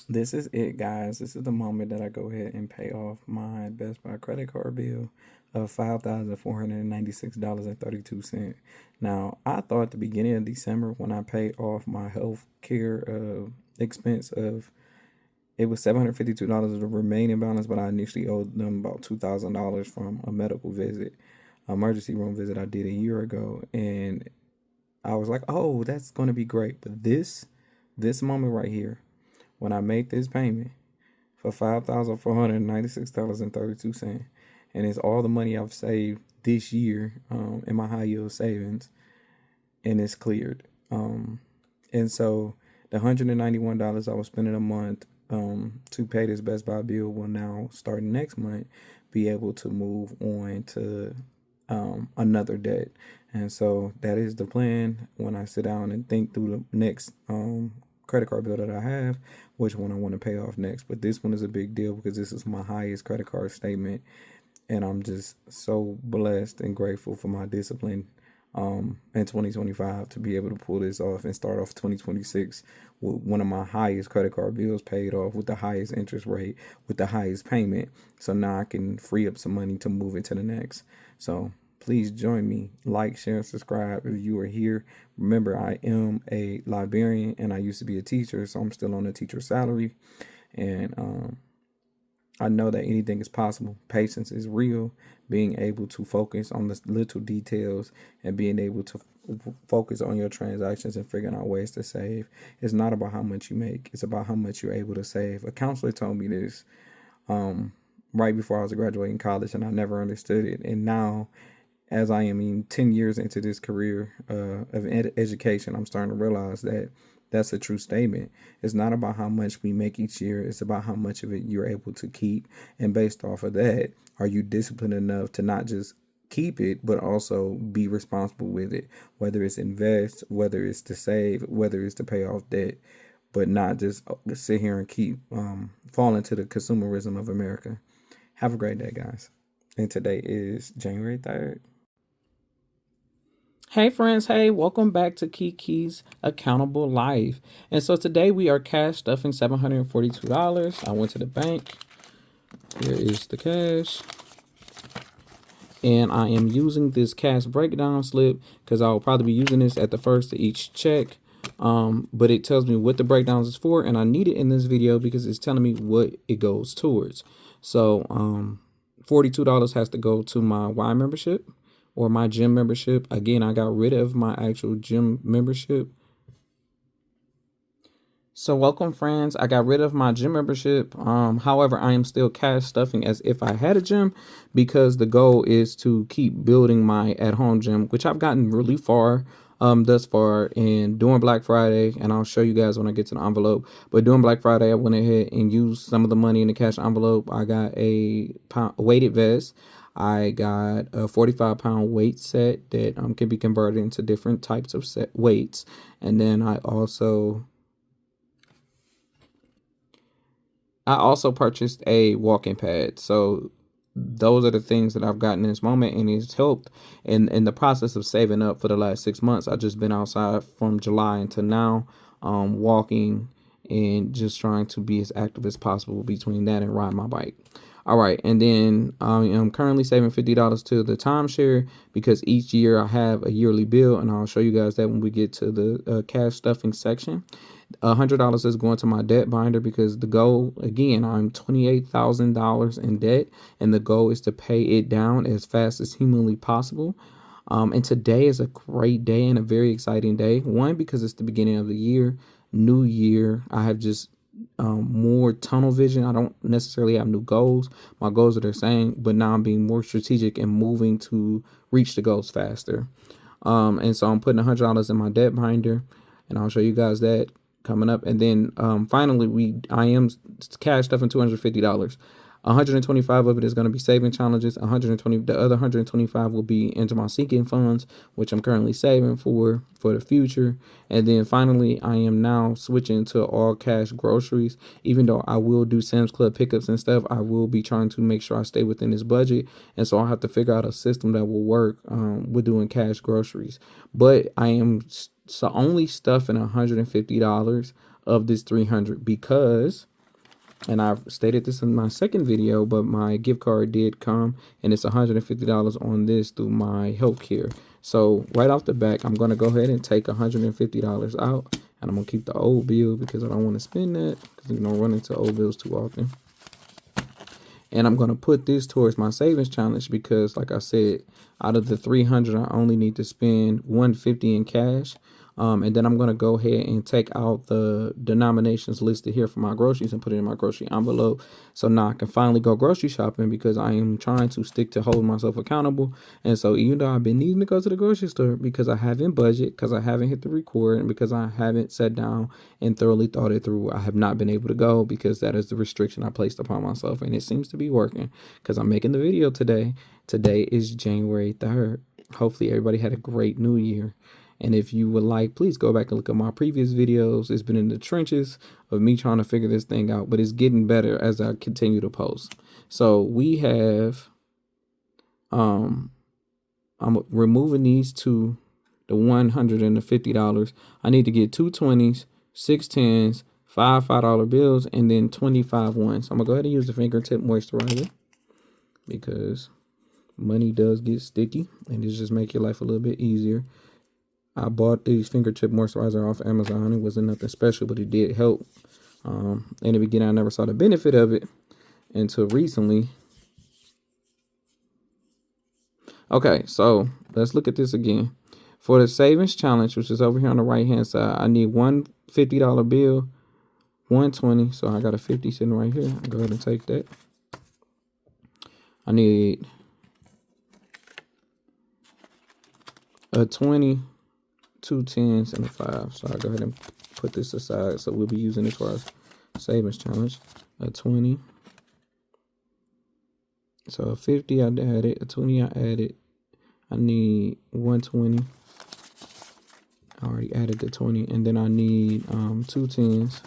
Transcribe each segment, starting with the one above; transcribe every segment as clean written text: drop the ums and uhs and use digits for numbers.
This is it, guys. This is the moment that I go ahead and pay off my Best Buy credit card bill of $5,496.32. Now, I thought at the beginning of December when I paid off my health care expense of it was $752 of the remaining balance, but I initially owed them about $2,000 from a medical visit, emergency room visit I did a year ago, and I was like, "Oh, that's going to be great." But this moment right here, when I make this payment for $5,496.32, and it's all the money I've saved this year in my high yield savings, and it's cleared. And so the $191 I was spending a month to pay this Best Buy bill will now, starting next month, be able to move on to another debt. And so that is the plan when I sit down and think through the next credit card bill that I have, which one I want to pay off next. But this one is a big deal because this is my highest credit card statement. And I'm just so blessed and grateful for my discipline in 2025 to be able to pull this off and start off 2026 with one of my highest credit card bills paid off, with the highest interest rate, with the highest payment. So now I can free up some money to move into the next. So please join me, like, share, and subscribe if you are here. Remember, I am a librarian and I used to be a teacher, so I'm still on a teacher salary. And I know that anything is possible. Patience is real. Being able to focus on the little details and being able to focus on your transactions and figuring out ways to save. It's not about how much you make. It's about how much you're able to save. A counselor told me this right before I was graduating college, and I never understood it. And now, as I am in 10 years into this career of education, I'm starting to realize that that's a true statement. It's not about how much we make each year. It's about how much of it you're able to keep. And based off of that, are you disciplined enough to not just keep it, but also be responsible with it, whether it's invest, whether it's to save, whether it's to pay off debt, but not just sit here and keep falling to the consumerism of America. Have a great day, guys. And today is January 3rd. Hey friends, hey, welcome back to Keykey's Accountable Life. And so today we are cash stuffing $742. I went to the bank. Here is the cash. And I am using this cash breakdown slip because I'll probably be using this at the first of each check. But it tells me what the breakdowns is for, and I need it in this video because it's telling me what it goes towards. So $42 has to go to my Y membership or my gym membership. Again, I got rid of my actual gym membership. So welcome, friends. I got rid of my gym membership. However, I am still cash stuffing as if I had a gym because the goal is to keep building my at-home gym, which I've gotten really far thus far. And during Black Friday, and I'll show you guys when I get to the envelope, but during Black Friday, I went ahead and used some of the money in the cash envelope. I got a weighted vest. I got a 45-pound weight set that can be converted into different types of set weights. And then I also purchased a walking pad. So those are the things that I've gotten in this moment, and it's helped in the process of saving up for the last 6 months. I've just been outside from July until now, walking and just trying to be as active as possible between that and riding my bike. All right, and then I am currently saving $50 to the timeshare because each year I have a yearly bill, and I'll show you guys that when we get to the cash stuffing section. $100 is going to my debt binder because the goal, again, I'm $28,000 in debt, and the goal is to pay it down as fast as humanly possible. And today is a great day and a very exciting day. One, because it's the beginning of the year, new year. I have just more tunnel vision. I don't necessarily have new goals. My goals are the same, but now I'm being more strategic and moving to reach the goals faster. And so I'm putting $100 in my debt binder, and I'll show you guys that coming up. And then finally, I am cash stuffing $250. 125 of it is going to be saving challenges. The other 125 will be into my sinking funds, which I'm currently saving for the future. And then finally, I am now switching to all cash groceries. Even though I will do Sam's Club pickups and stuff, I will be trying to make sure I stay within this budget. And so I'll have to figure out a system that will work with doing cash groceries. But I am only stuffing $150 of this $300 because and I've stated this in my second video, but my gift card did come, and it's $150 on this through my healthcare. So right off the back, I'm going to go ahead and take $150 out, and I'm going to keep the old bill because I don't want to spend that because you don't run into old bills too often. And I'm going to put this towards my savings challenge because, like I said, out of the 300, I only need to spend 150 in cash. And then I'm going to go ahead and take out the denominations listed here for my groceries and put it in my grocery envelope. So now I can finally go grocery shopping because I am trying to stick to holding myself accountable. And so even though I've been needing to go to the grocery store because I haven't budget, because I haven't hit the record, and because I haven't sat down and thoroughly thought it through, I have not been able to go because that is the restriction I placed upon myself. And it seems to be working because I'm making the video today. Today is January 3rd. Hopefully everybody had a great new year. And if you would like, please go back and look at my previous videos. It's been in the trenches of me trying to figure this thing out, but it's getting better as I continue to post. So we have, I'm removing these to the $150. I need to get 2 20s, 6 10s, 5 $5 bills, and then 25 ones. So I'm gonna go ahead and use the fingertip moisturizer because money does get sticky and it just make your life a little bit easier. I bought these fingertip moisturizer off Amazon. It wasn't nothing special, but it did help. In the beginning, I never saw the benefit of it until recently. Okay, so let's look at this again. For the savings challenge, which is over here on the right-hand side, I need one $50 bill, 120. So I got a 50 sitting right here. I'll go ahead and take that. I need a 20. 2 10s and a 5. So I'll go ahead and put this aside. So we'll be using this for our savings challenge. A 20. So a 50 I added. A 20 I added. I need 120. I already added the 20. And then I need 2 10s.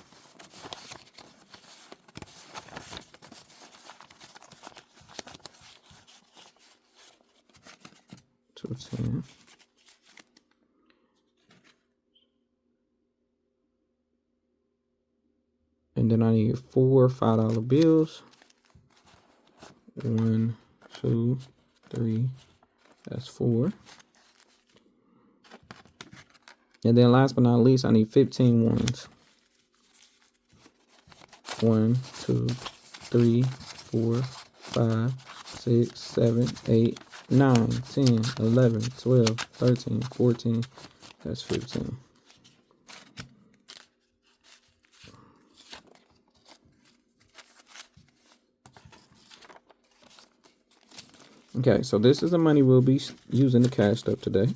Two 10. And then I need 4 $5 bills. 1, 2, 3. That's 4. And then last but not least, I need 15 ones. 1, 2, 3, 4, 5, 6, 7, 8, 9, 10, 11, 12, 13, 14. That's 15. Okay, so this is the money we'll be using to cash up today.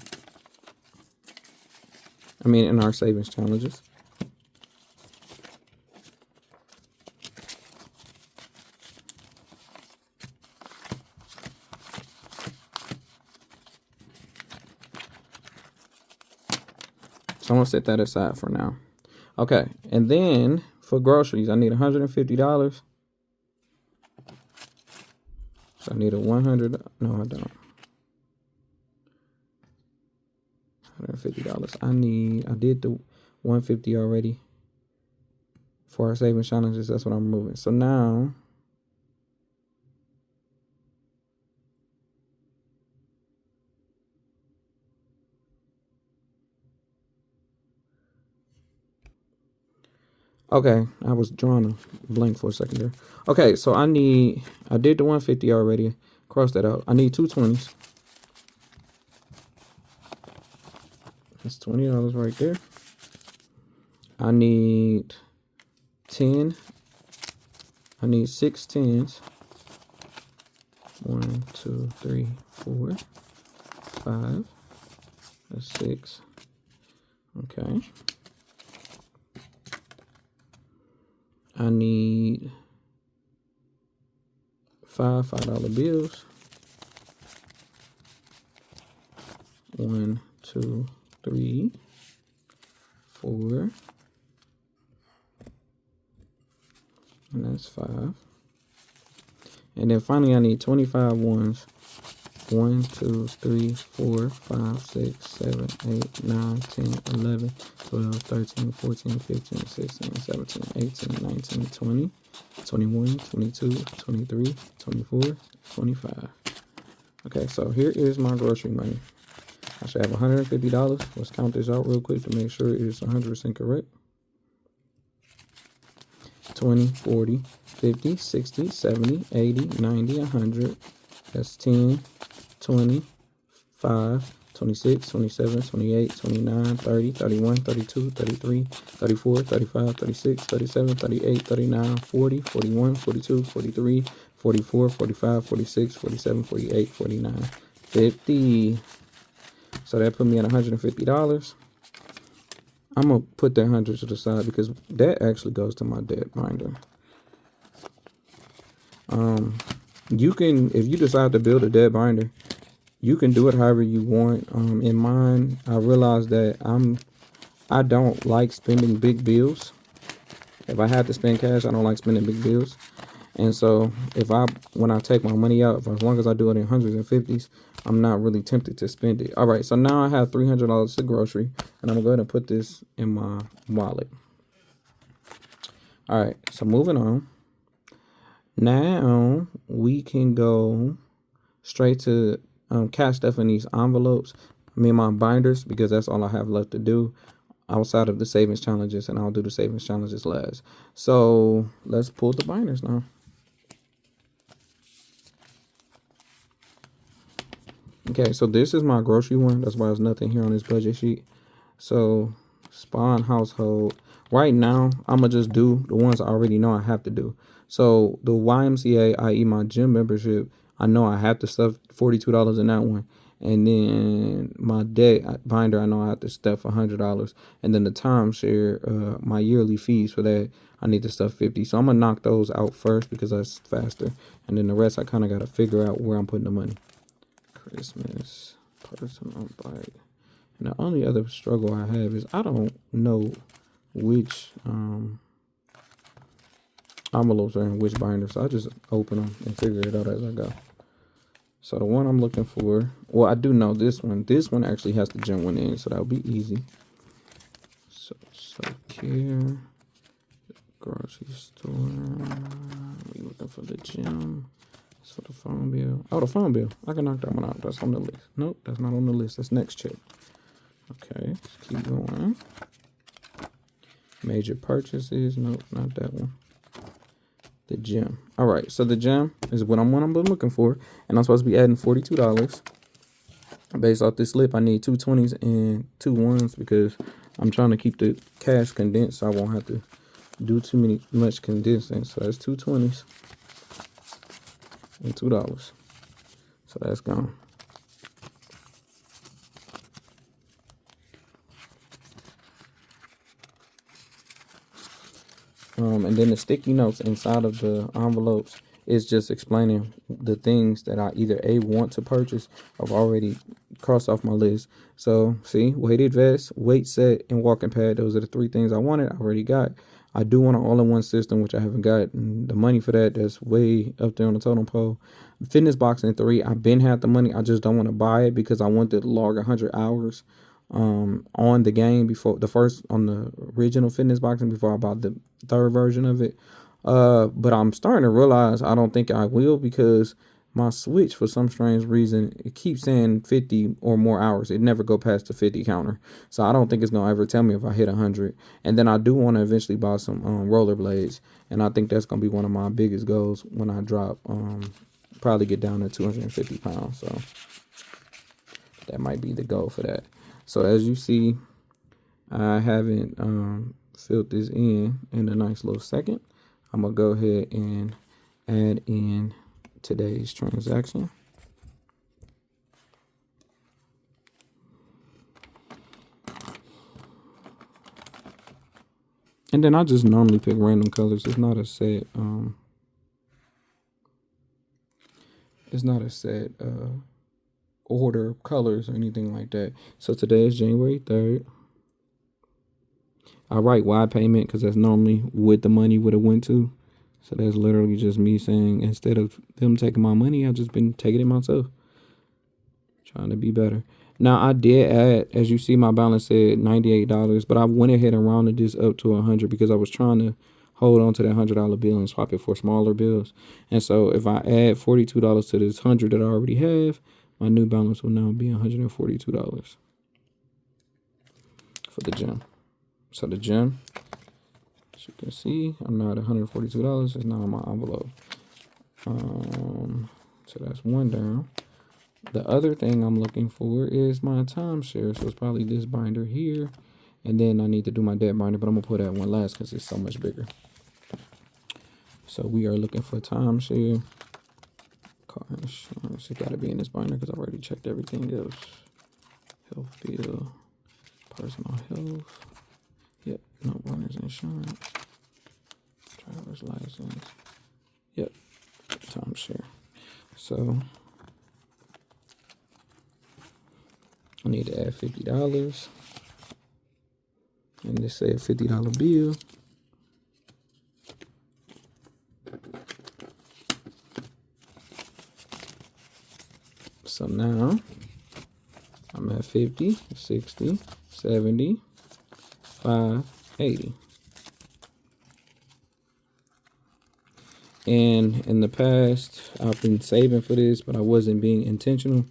I mean, in our savings challenges. So I'm gonna set that aside for now. Okay, and then for groceries, I need $150. So I need a 100. No, I don't. $150. I did the 150 already for our savings challenges. That's what I'm removing. So now okay, I was drawing a blank for a second there. Okay, so I did the 150 already. Cross that out. I need 2 20s. That's $20 right there. I need 10. I need 6 10s. 1, 2, 3, 4, 5. That's 6. Okay. I need 5 $5 bills. 1, 2, 3, 4. And that's 5. And then finally I need 25 ones. 1, 2, 3, 4, 5, 6, 7, 8, 9, 10, 11, 12, 13, 14, 15, 16, 17, 18, 19, 20, 21, 22, 23, 24, 25. Okay, so here is my grocery money. I should have $150. Let's count this out real quick to make sure it is 100% correct. 20, 40, 50, 60, 70, 80, 90, 100. That's 10, 20, 5, 26, 27, 28, 29, 30, 31, 32, 33, 34, 35, 36, 37, 38, 39, 40, 41, 42, 43, 44, 45, 46, 47, 48, 49, 50. So that put me at $150. I'm going to put that 100 to the side because that actually goes to my debt binder. You can, if you decide to build a debt binder, you can do it however you want. In mine, I realized that I don't like spending big bills. If I have to spend cash, I don't like spending big bills. And so when I take my money out, as long as I do it in hundreds and fifties, I'm not really tempted to spend it. All right, so now I have $300 to grocery, and I'm gonna go ahead and put this in my wallet. All right, so moving on. Now we can go straight to cash stuff in these envelopes. My binders, because that's all I have left to do outside of the savings challenges, and I'll do the savings challenges last. So let's pull the binders now. Okay, so this is my grocery one. That's why there's nothing here on this budget sheet. So spawn household. Right now, I'm going to just do the ones I already know I have to do. So the YMCA, i.e. my gym membership, I know I have to stuff $42 in that one. And then my debt binder, I know I have to stuff $100. And then the timeshare, my yearly fees for that, I need to stuff $50. So I'm going to knock those out first because that's faster. And then the rest, I kind of got to figure out where I'm putting the money. Christmas, personal bike. And the only other struggle I have is I don't know which envelopes are in which binder. So I just open them and figure it out as I go. So the one I'm looking for, well, I do know this one. This one actually has the gym one in, so that'll be easy. So care, grocery store. We looking for the gym. So the phone bill. Oh, the phone bill. I can knock that one out. That's on the list. Nope, that's not on the list. That's next check. Okay, let's keep going. Major purchases. Nope, not that one. The gym. All right, so the gym is what I'm looking for, and I'm supposed to be adding $42. Based off this slip, I need 2 20s and 2 1s because I'm trying to keep the cash condensed, so I won't have to do much condensing. So that's 2 20s. And $2. So that's gone. And then the sticky notes inside of the envelopes is just explaining the things that I either want to purchase or I've already crossed off my list. So see, weighted vest, weight set, and walking pad. Those are the 3 things I wanted. I already got. I do want an all-in-one system, which I haven't got. And the money for that's way up there on the totem pole. Fitness boxing 3, I've been had the money. I just don't want to buy it because I want to log 100 hours on the game before on the original fitness boxing before I bought the 3rd version of it. But I'm starting to realize I don't think I will because my Switch, for some strange reason, it keeps saying 50 or more hours. It never go past the 50 counter. So I don't think it's going to ever tell me if I hit 100. And then I do want to eventually buy some rollerblades. And I think that's going to be one of my biggest goals when I drop, probably get down to 250 pounds. So that might be the goal for that. So as you see, I haven't filled this in a nice little second. I'm going to go ahead and add in today's transaction. And then I just normally pick random colors. It's not a set order of colors or anything like that. So today is January 3rd. I write Y payment because that's normally what the money would have went to. So that's literally just me saying instead of them taking my money, I've just been taking it myself. Trying to be better. Now I did add, as you see, my balance said $98, but I went ahead and rounded this up to 100 because I was trying to hold on to that $100 bill and swap it for smaller bills. And so if I add $42 to this 100 that I already have, my new balance will now be $142 for the gym. So the gym, as you can see, I'm now at $142. It's now in my envelope. So that's one down. The other thing I'm looking for is my timeshare. So it's probably this binder here. And then I need to do my debt binder, but I'm going to put that one last because it's so much bigger. So we are looking for timeshare. Car insurance. It got to be in this binder because I've already checked everything else. Health bill. Personal health. Yep. No runner's insurance. Driver's license. Yep. Timeshare. So I need to add $50. And this say a $50 bill. So now I'm at 50, 60, 70, 5, 80. And in the past, I've been saving for this, but I wasn't being intentional.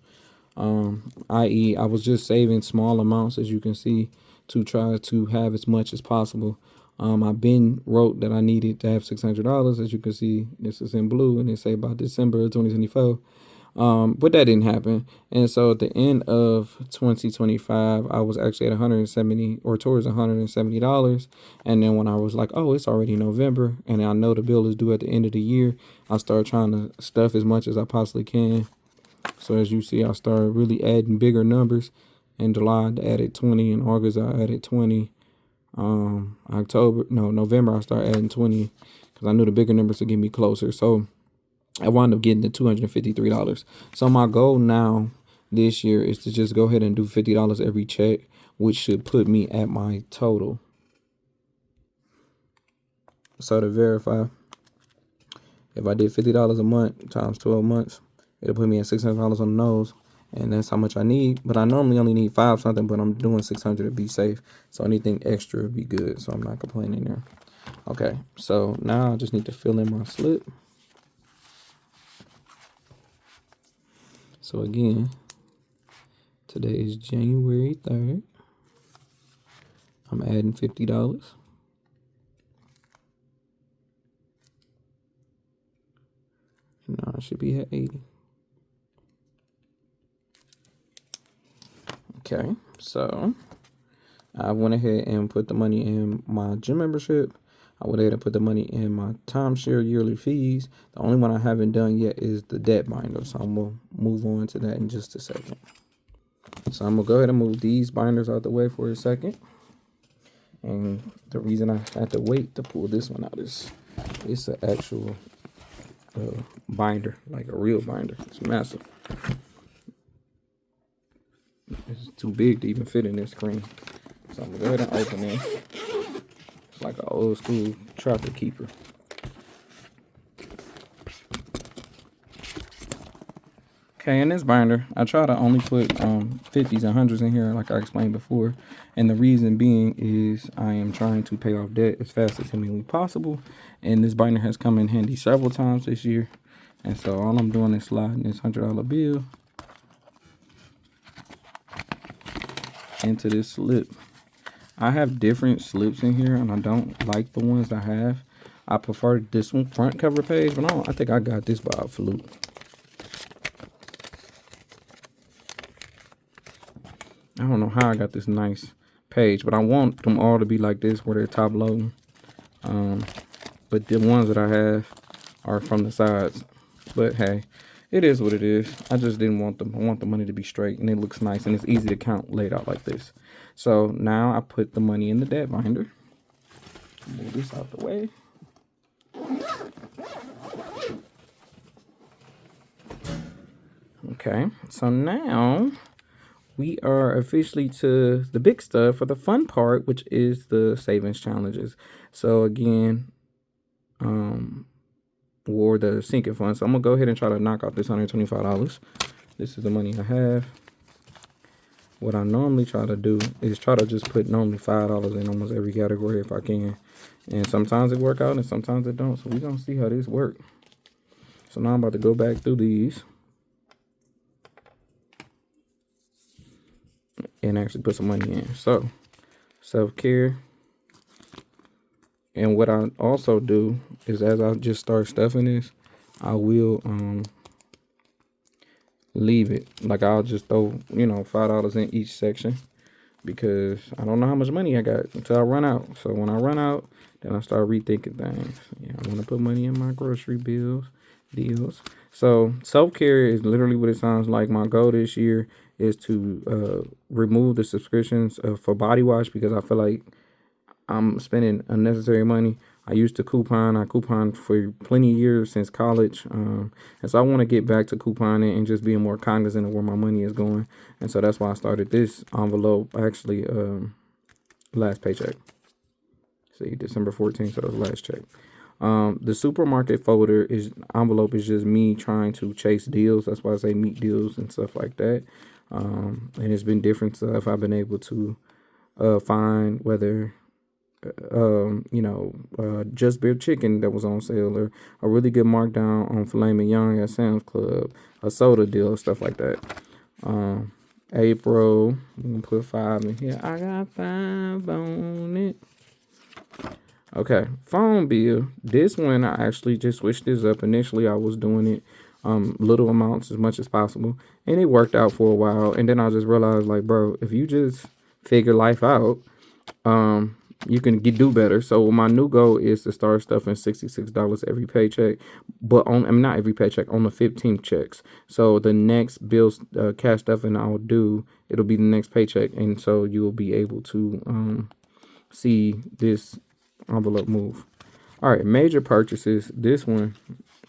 I.e., I was just saving small amounts, as you can see, to try to have as much as possible. I've been wrote that I needed to have $600. As you can see, this is in blue, and it say by December 2024. But that didn't happen. And so at the end of 2025, I was actually at 170 or towards $170. And then when I was like, oh, it's already November and I know the bill is due at the end of the year, I started trying to stuff as much as I possibly can. So as you see, I started really adding bigger numbers. In July, I added 20. In August, I added 20. November, I started adding 20 because I knew the bigger numbers would get me closer. So I wound up getting to $253. So my goal now this year is to just go ahead and do $50 every check, which should put me at my total. So to verify, if I did $50 a month times 12 months, it'll put me at $600 on the nose. And that's how much I need. But I normally only need 5 something, but I'm doing 600 to be safe. So anything extra would be good. So I'm not complaining there. Okay, so now I just need to fill in my slip. So again, today is January 3rd. I'm adding $50. And now I should be at 80. Okay, so I went ahead and put the money in my gym membership. I went ahead and put the money in my timeshare yearly fees. The only one I haven't done yet is the debt binder. So I'm going to move on to that in just a second. So I'm going to go ahead and move these binders out the way for a second. And the reason I had to wait to pull this one out is it's an actual binder, like a real binder. It's massive. It's too big to even fit in this screen. So I'm going to go ahead and open it. It's like an old school trapper keeper. Okay, in this binder, I try to only put 50s and 100s in here like I explained before. And the reason being is I am trying to pay off debt as fast as humanly possible. And this binder has come in handy several times this year. And so all I'm doing is sliding this $100 bill into this slip. I have different slips in here and I don't like the ones I have. I prefer this one front cover page, but I think I got this by a fluke. I don't know how I got this nice page, but I want them all to be like this where they're top loading. But the ones that I have are from the sides. But hey, it is what it is. I just didn't want them. I want the money to be straight and it looks nice and it's easy to count laid out like this. So now I put the money in the debt binder. Move this out the way. Okay, so now we are officially to the big stuff for the fun part, which is the savings challenges. So again, or the sinking fund. So I'm gonna go ahead and try to knock out this $125. This is the money I have. what I normally try to do is try to just put normally $5 in almost every category if I can. And sometimes it work out and sometimes it don't. So we're going to see how this work. So now I'm about to go back through these and actually put some money in. So self-care. And what I also do is as I just start stuffing this, I will leave it. Like I'll just throw, you know, $5 in each section because I don't know how much money I got until I run out. So when I run out, then I start rethinking things. Yeah, I want to put money in my grocery deals. So self-care is literally what it sounds like. My goal this year is to remove the subscriptions for body wash because I feel like I'm spending unnecessary money. I used to coupon. I couponed for plenty of years since college. And so I want to get back to couponing and just being more cognizant of where my money is going. And so that's why I started this envelope actually last paycheck. See, December 14th, so that was last check. The supermarket folder envelope is just me trying to chase deals. That's why I say meet deals and stuff like that. And it's been different stuff I've been able to find, whether just beer chicken that was on sale or a really good markdown on filet mignon at Sam's Club, a soda deal, stuff like that. April, I'm gonna put 5 in here. I got 5 on it. Okay, phone bill. This one I actually just switched this up. Initially I was doing it little amounts as much as possible, and it worked out for a while. And then I just realized, like, bro, if you just figure life out, you can do better. So my new goal is to start stuffing $66 every paycheck, but not every paycheck, on the 15th checks. So the next bills, cash stuffing I'll do, it'll be the next paycheck, and so you will be able to see this envelope move. All right, major purchases. This one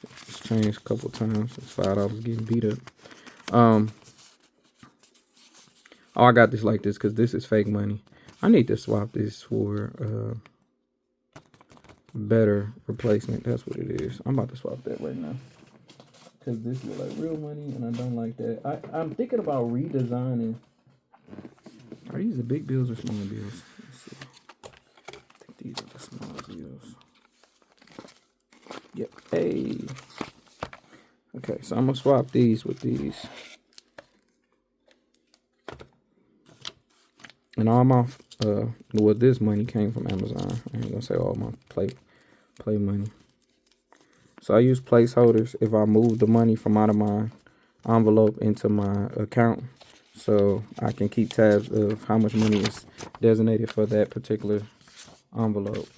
it's changed a couple times. It's $5 getting beat up. Oh, I got this like this because this is fake money. I need to swap this for better replacement. That's what it is. I'm about to swap that right now because this looks like real money, and I don't like that. I'm thinking about redesigning. Are these the big bills or small bills? Let's see. I think these are the small bills. Yep. Hey. Okay, so I'm gonna swap these with these. And all my this money came from Amazon. I ain't gonna say all my play money. So I use placeholders if I move the money from out of my envelope into my account, so I can keep tabs of how much money is designated for that particular envelope.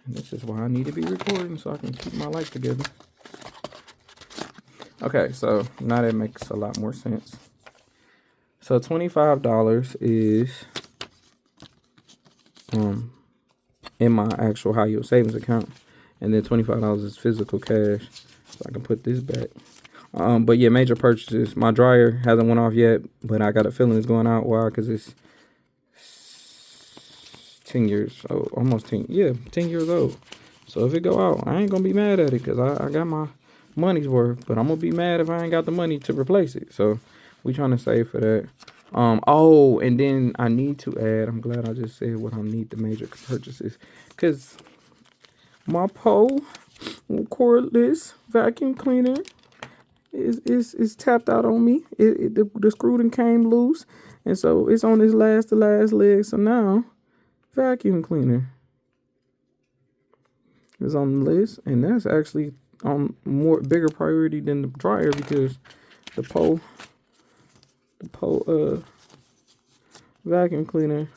And this is why I need to be recording, so I can keep my life together. Okay, so now that makes a lot more sense. So $25 is in my actual high yield savings account, and then $25 is physical cash, so I can put this back. But yeah, major purchases. My dryer hasn't went off yet, but I got a feeling it's going out. Why? Because it's 10 years old, almost 10 years old. So if it go out, I ain't gonna be mad at it because I got my money's worth, but I'm gonna be mad if I ain't got the money to replace it. So we trying to save for that. Oh, and then I need to add, I'm glad I just said what I need the major purchases, because my pole cordless vacuum cleaner is tapped out on me. The screw done came loose, and so it's on the last leg. So now vacuum cleaner is on the list, and that's actually on bigger priority than the dryer because the pole vacuum cleaner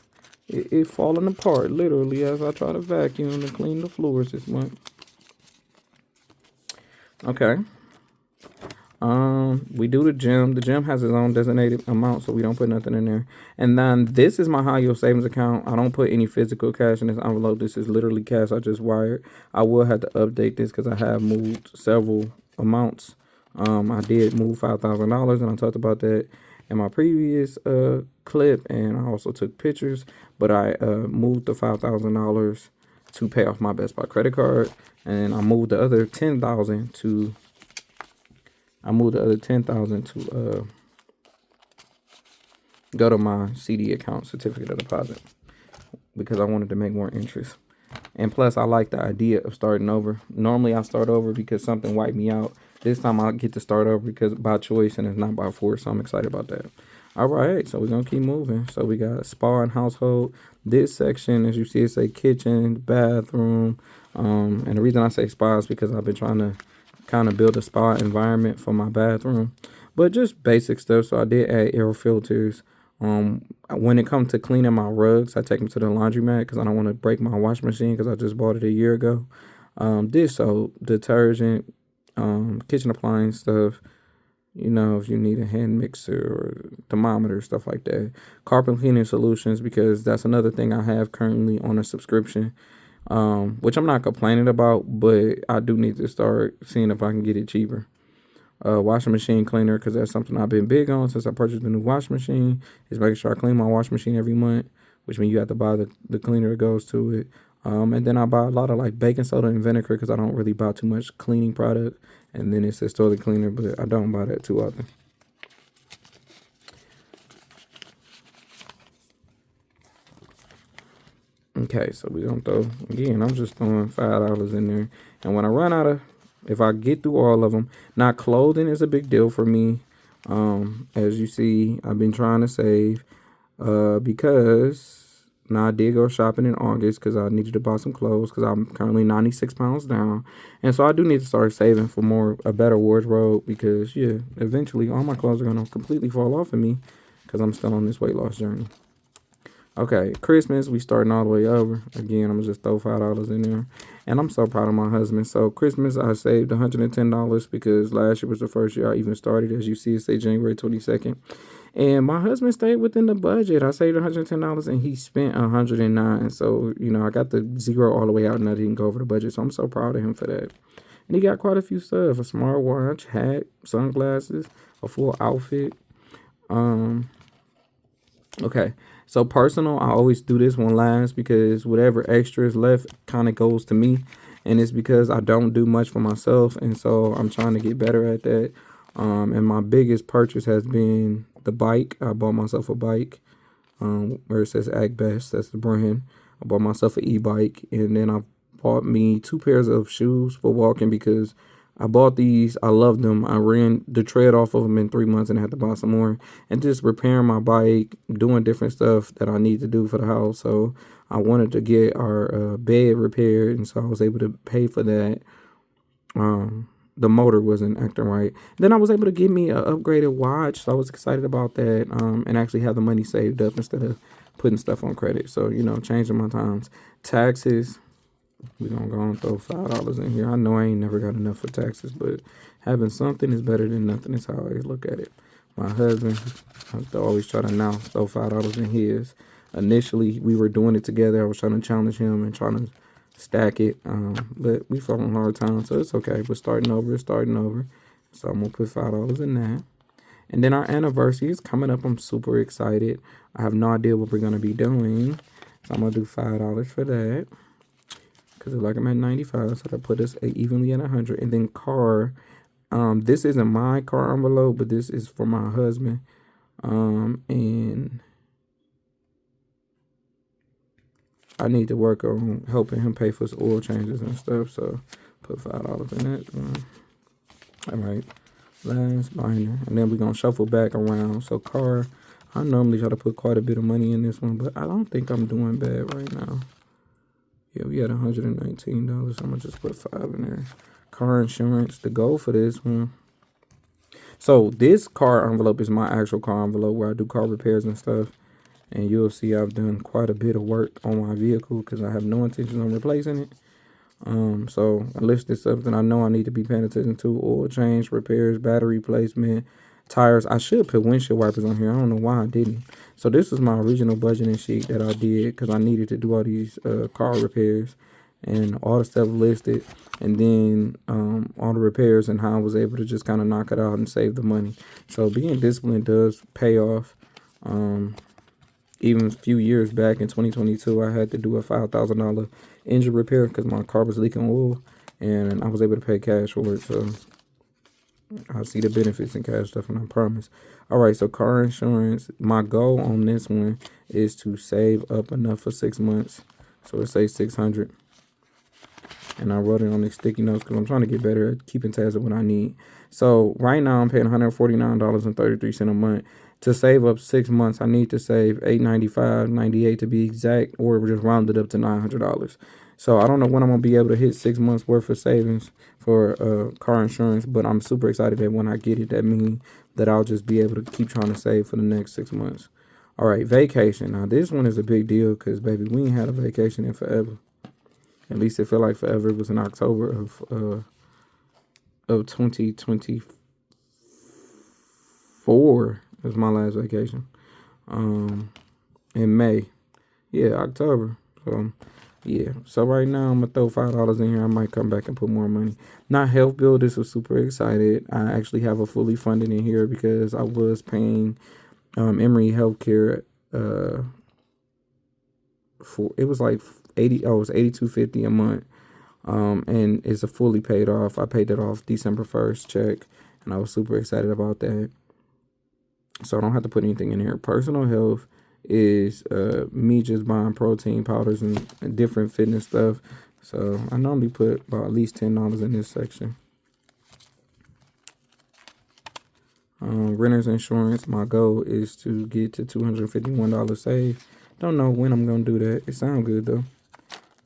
it falling apart literally as I try to vacuum and clean the floors this month. Okay. We do the gym. The gym has its own designated amount, so we don't put nothing in there. And then this is my high yield savings account. I don't put any physical cash in this envelope. This is literally cash I just wired. I will have to update this because I have moved several amounts. I did move $5,000, and I talked about that in my previous clip, and I also took pictures. But I moved the $5,000 to pay off my Best Buy credit card, and I moved the other $10,000 to go to my CD account, certificate of deposit, because I wanted to make more interest. And plus, I like the idea of starting over. Normally, I start over because something wiped me out. This time, I get to start over because by choice and it's not by force. So I'm excited about that. All right, so we're gonna keep moving. So we got spa and household. This section, as you see, it say kitchen, bathroom. And the reason I say spa is because I've been trying to kind of build a spa environment for my bathroom, but just basic stuff. So I did add air filters. When it comes to cleaning my rugs, I take them to the laundromat because I don't want to break my wash machine because I just bought it a year ago. Dish soap, detergent, kitchen appliance stuff. You know, if you need a hand mixer or thermometer, stuff like that. Carpet cleaning solutions, because that's another thing I have currently on a subscription, which I'm not complaining about, but I do need to start seeing if I can get it cheaper. Washing machine cleaner, because that's something I've been big on since I purchased the new washing machine, is making sure I clean my washing machine every month, which means you have to buy the cleaner that goes to it. And then I buy a lot of like baking soda and vinegar because I don't really buy too much cleaning product. And then it says toilet cleaner, but I don't buy that too often. Okay, so we're gonna throw again. I'm just throwing $5 in there, and when I run out of, if I get through all of them, now clothing is a big deal for me. As you see, I've been trying to save, because now I did go shopping in August because I needed to buy some clothes because I'm currently 96 pounds down, and so I do need to start saving for a better wardrobe because yeah, eventually all my clothes are gonna completely fall off of me because I'm still on this weight loss journey. Okay, Christmas, we starting all the way over. Again, I'm gonna just throw $5 in there. And I'm so proud of my husband. So Christmas, I saved $110 because last year was the first year I even started. As you see, it say January 22nd. And my husband stayed within the budget. I saved $110 and he spent $109. So, you know, I got the zero all the way out and I didn't go over the budget. So I'm so proud of him for that. And he got quite a few stuff: a smartwatch, hat, sunglasses, a full outfit. Um, Okay, so personal, I always do this one last because whatever extra is left kind of goes to me, and it's because I don't do much for myself, and so I'm trying to get better at that. And my biggest purchase has been the bike. I bought myself a bike, where it says Act Best, that's the brand. I bought myself an e-bike, and then I bought me 2 pairs of shoes for walking because I bought these. I loved them. I ran the tread off of them in 3 months and had to buy some more. And just repairing my bike, doing different stuff that I need to do for the house. So I wanted to get our bed repaired, and so I was able to pay for that. The motor wasn't acting right. Then I was able to get me an upgraded watch, so I was excited about that. And actually have the money saved up instead of putting stuff on credit. So, you know, changing my times. Taxes. We're gonna go and throw $5 in here. I know I ain't never got enough for taxes, but having something is better than nothing. That's how I always look at it. My husband, I have to always try to now throw $5 in his. Initially, we were doing it together. I was trying to challenge him and trying to stack it, but we fell on hard times, so it's okay. We're starting over. So I'm gonna put $5 in that. And then our anniversary is coming up. I'm super excited. I have no idea what we're gonna be doing, so I'm gonna do $5 for that. Because like I'm at 95, so that put us evenly at 100. And then car, this isn't my car envelope, but this is for my husband. And I need to work on helping him pay for his oil changes and stuff. So put $5 in that. All right, last binder, and then we're gonna shuffle back around. So car, I normally try to put quite a bit of money in this one, but I don't think I'm doing bad right now. Yeah, we had $119. I'm gonna just put 5 in there. Car insurance, the goal for this one. So this car envelope is my actual car envelope where I do car repairs and stuff. And you'll see I've done quite a bit of work on my vehicle because I have no intention on replacing it. So I listed something I know I need to be paying attention to: oil change, repairs, battery replacement, tires. I should put windshield wipers on here. I don't know why I didn't. So this was my original budgeting sheet that I did because I needed to do all these car repairs and all the stuff listed, and then all the repairs and how I was able to just kind of knock it out and save the money. So being disciplined does pay off. Even a few years back in 2022, I had to do a $5,000 engine repair because my car was leaking oil, and I was able to pay cash for it. So I'll see the benefits in cash stuff, and I promise. All right, so car insurance. My goal on this one is to save up enough for 6 months. So it says 600, and I wrote it on these sticky notes because I'm trying to get better at keeping tabs of what I need. So right now I'm paying $149.33 a month. To save up 6 months, I need to save $895.98 to be exact, or just round it up to $900. So I don't know when I'm gonna be able to hit 6 months worth of savings for car insurance, but I'm super excited that when I get it, that means that I'll just be able to keep trying to save for the next 6 months. All right, vacation. Now this one is a big deal because baby, we ain't had a vacation in forever. At least it felt like forever. It was in October of 2024 was my last vacation. In May. Yeah, October. So yeah. So right now I'm gonna throw $5 in here. I might come back and put more money. Not health bill. This was super excited. I actually have a fully funded in here because I was paying Emory Healthcare for it was like 80. Oh, it was $82.50 a month. And it's a fully paid off. I paid that off December 1st check, and I was super excited about that. So I don't have to put anything in here. Personal health is me just buying protein powders and different fitness stuff. So I normally put about at least $10 in this section. Renter's insurance. My goal is to get to $251 saved. Don't know when I'm gonna do that. It sounds good though,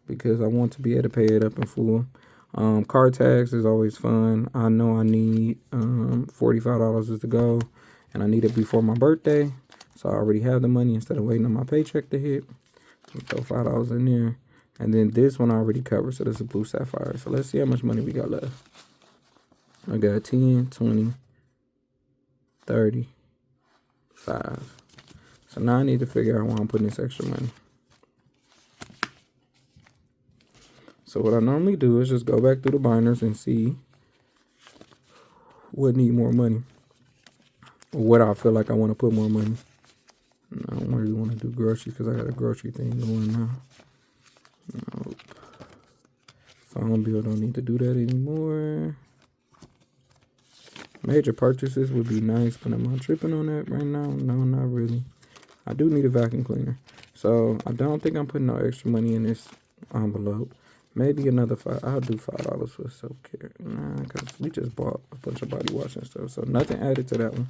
because I want to be able to pay it up in full. Car tax is always fun. I know I need $45 is the goal, and I need it before my birthday. So I already have the money instead of waiting on my paycheck to hit. Throw $5 in there. And then this one I already covered, so this is Blue Sapphire. So let's see how much money we got left. I got 10, 20, 30, 5. So now I need to figure out why I'm putting this extra money. So what I normally do is just go back through the binders and see what need more money, or what I feel like I want to put more money. I don't really want to do groceries because I got a grocery thing going now. Nope. Phone bill, don't need to do that anymore. Major purchases would be nice, but am I tripping on that right now? No, not really. I do need a vacuum cleaner. So I don't think I'm putting no extra money in this envelope. Maybe another $5. I'll do $5 for self-care. Nah, because we just bought a bunch of body wash and stuff. So nothing added to that one.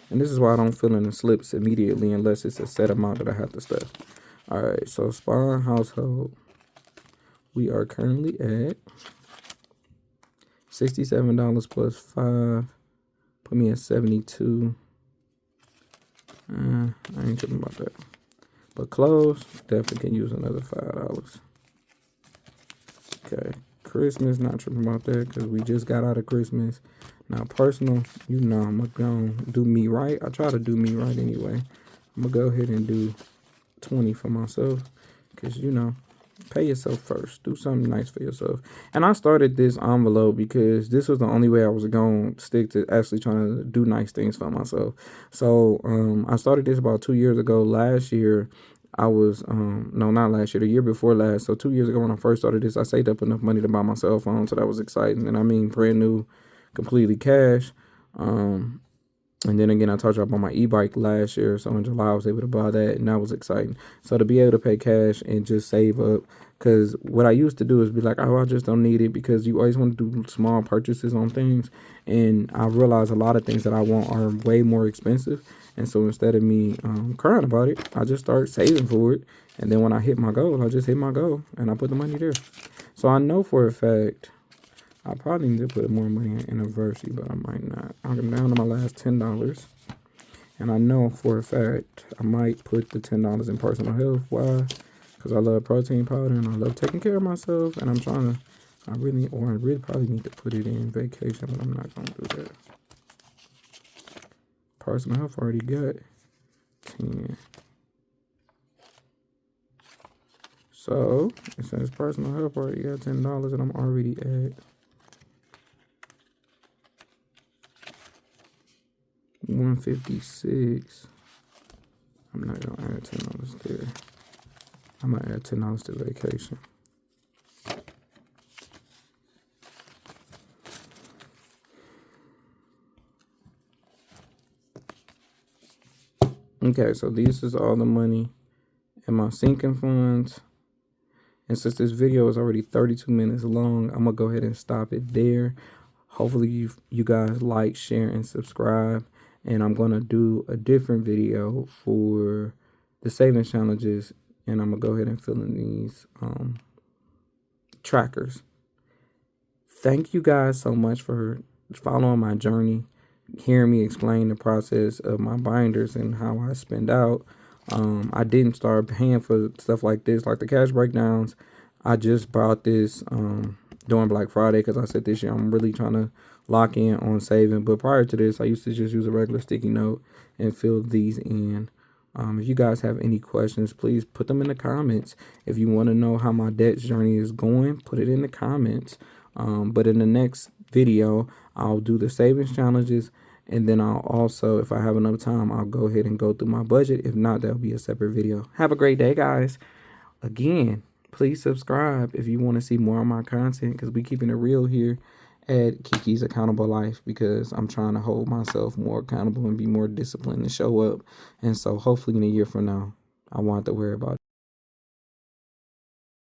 And this is why I don't fill in the slips immediately unless it's a set amount that I have to stuff. All right, so spa and household. We are currently at $67 plus 5. Put me at 72. I ain't tripping about that. But clothes, definitely can use another $5. Okay, Christmas, not tripping about that because we just got out of Christmas. Now, personal, you know I'm going to do me right. I try to do me right anyway. I'm going to go ahead and do 20 for myself because, you know, pay yourself first. Do something nice for yourself. And I started this envelope because this was the only way I was going to stick to actually trying to do nice things for myself. So I started this about 2 years ago. Last year, I was, no, not last year, the year before last. So 2 years ago when I first started this, I saved up enough money to buy my cell phone. So that was exciting. And I mean, brand new, completely cash. And then again, I told you about my e-bike last year. So in July, I was able to buy that, and that was exciting. So to be able to pay cash and just save up, because what I used to do is be like, oh, I just don't need it, because you always want to do small purchases on things. And I realized a lot of things that I want are way more expensive. And so instead of me crying about it, I just start saving for it. And then when I hit my goal, I just hit my goal and I put the money there. So I know for a fact I probably need to put more money in Anniversary, but I might not. I'm down to my last $10. And I know for a fact I might put the $10 in personal health. Why? Because I love protein powder and I love taking care of myself. And I'm trying to, I really probably need to put it in vacation, but I'm not going to do that. Personal health already got 10. So, it says personal health already got $10 and I'm already at $156. I'm not gonna add $10 there. I'm gonna add $10 to vacation. Okay, so this is all the money in my sinking funds. And since this video is already 32 minutes long, I'm gonna go ahead and stop it there. Hopefully you guys like, share, and subscribe. And I'm gonna do a different video for the savings challenges, and I'm gonna go ahead and fill in these trackers. Thank you guys so much for following my journey, hearing me explain the process of my binders and how I spend out. I didn't start paying for stuff like this, like the cash breakdowns. I just bought this during Black Friday because I said this year I'm really trying to lock in on saving. But prior to this, I used to just use a regular sticky note and fill these in. If you guys have any questions, please put them in the comments. If you want to know how my debt journey is going, put it in the comments. But in the next video, I'll do the savings challenges. And then I'll also, if I have enough time, I'll go ahead and go through my budget. If not, that'll be a separate video. Have a great day, guys. Again, please subscribe if you want to see more of my content, because we keeping it real here at Keykey's Accountable Life, because I'm trying to hold myself more accountable and be more disciplined and show up. And so hopefully in a year from now, I won't have to worry about it.